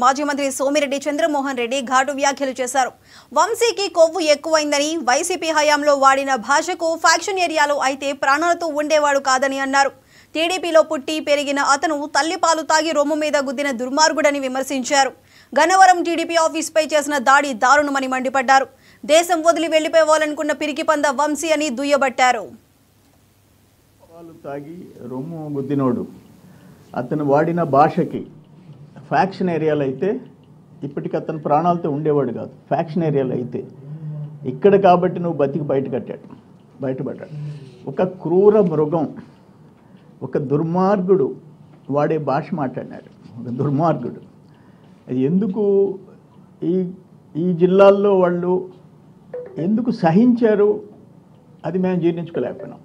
మాజీ మంత్రి సోమిరెడ్డి చంద్రమోహన్ రెడ్డి ఘాటు వ్యాఖ్యలు చేశారు. వంశీకి కొవ్వు ఎక్కువైందని, వైసీపీ హయాంలో వాడిన భాషకు ఫ్యాక్షన్ ఏరియాలో అయితే ప్రాణాలతో ఉండేవాడు కాదని అన్నారు. టీడీపీలో పుట్టి పెరిగిన అతను తల్లిపాలు తాగి రొమ్ము మీద గుద్దిన దుర్మార్గుడని విమర్శించారు. గన్నవరం టీడీపీ ఆఫీస్పై చేసిన దాడి దారుణమని మండిపడ్డారు. దేశం వదిలి వెళ్లిపోవాలనుకున్న పిరికిపంద వంశీ అని దుయ్యబట్టారు. తాగి రొమ్ము గుద్దినోడు అతను వాడిన భాషకి ఫ్యాక్షన్ ఏరియాలో అయితే ఇప్పటికి అతను ప్రాణాలతో ఉండేవాడు కాదు. ఫ్యాక్షన్ ఏరియాలో అయితే ఇక్కడ కాబట్టి నువ్వు బతికి బయటపడ్డాడు. ఒక క్రూర మృగం, ఒక దుర్మార్గుడు వాడే భాష మాట్లాడినాడు. ఒక దుర్మార్గుడు. ఎందుకు ఈ జిల్లాల్లో వాళ్ళు ఎందుకు సహించారు అది మేము జీర్ణించుకోలేకపోయినాం.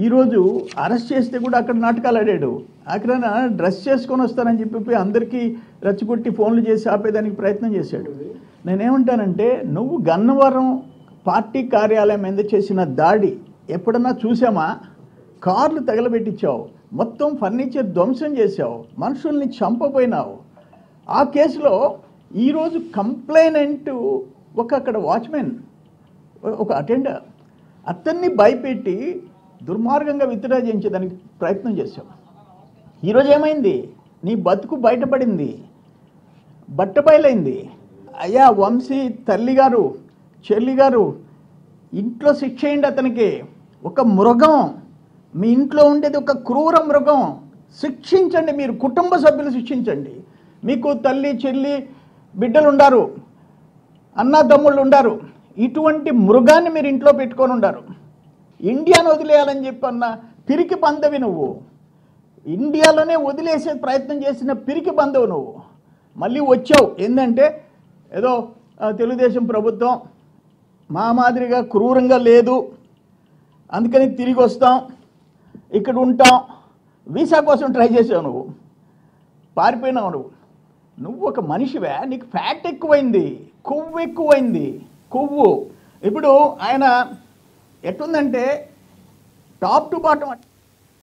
ఈరోజు అరెస్ట్ చేస్తే కూడా అక్కడ నాటకాలు ఆడాడు. అక్కడ డ్రెస్ చేసుకొని వస్తానని చెప్పి అందరికీ రచ్చికొట్టి ఫోన్లు చేసి ఆపేదానికి ప్రయత్నం చేశాడు. నేనేమంటానంటే, నువ్వు గన్నవరం పార్టీ కార్యాలయం మీద చేసిన దాడి ఎప్పుడన్నా చూసామా? కార్లు తగలబెట్టించావు, మొత్తం ఫర్నిచర్ ధ్వంసం చేసావు, మనుషుల్ని చంపపోయినావు. ఆ కేసులో ఈరోజు కంప్లైనెంట్ అక్కడ వాచ్మెన్, ఒక అటెండర్, అతన్ని భయపెట్టి దుర్మార్గంగా విత్డ్రా చేయించేదానికి ప్రయత్నం చేశావు. ఈరోజు ఏమైంది? నీ బతుకు బయటపడింది, బట్టబయలైంది. అయ్యా వంశీ తల్లి గారు, చెల్లి గారు, ఇంట్లో శిక్ష చేయండి అతనికి. ఒక మృగం, మీ ఇంట్లో ఉండేది ఒక క్రూర మృగం. శిక్షించండి, మీరు కుటుంబ సభ్యులు శిక్షించండి. మీకు తల్లి చెల్లి బిడ్డలు ఉండారు, అన్నదమ్ముళ్ళు ఉండారు. ఇటువంటి మృగాన్ని మీరు ఇంట్లో పెట్టుకొని ఉండారు. ఇండియాను వదిలేయాలని చెప్పన్న పిరికి బంధవి నువ్వు. ఇండియాలోనే వదిలేసే ప్రయత్నం చేసిన పిరికి బంధవు నువ్వు. మళ్ళీ వచ్చావు ఏంటంటే, ఏదో తెలుగుదేశం ప్రభుత్వం మా మాదిరిగా క్రూరంగా లేదు, అందుకని తిరిగి వస్తాం, ఇక్కడ ఉంటాం. వీసా కోసం ట్రై చేసావు, నువ్వు పారిపోయినావు. నువ్వు ఒక మనిషివే? నీకు ఫ్యాట్ ఎక్కువైంది, కొవ్వు ఎక్కువైంది, కొవ్వు. ఇప్పుడు ఆయన ఎట్లుందంటే టాప్ టు బాటం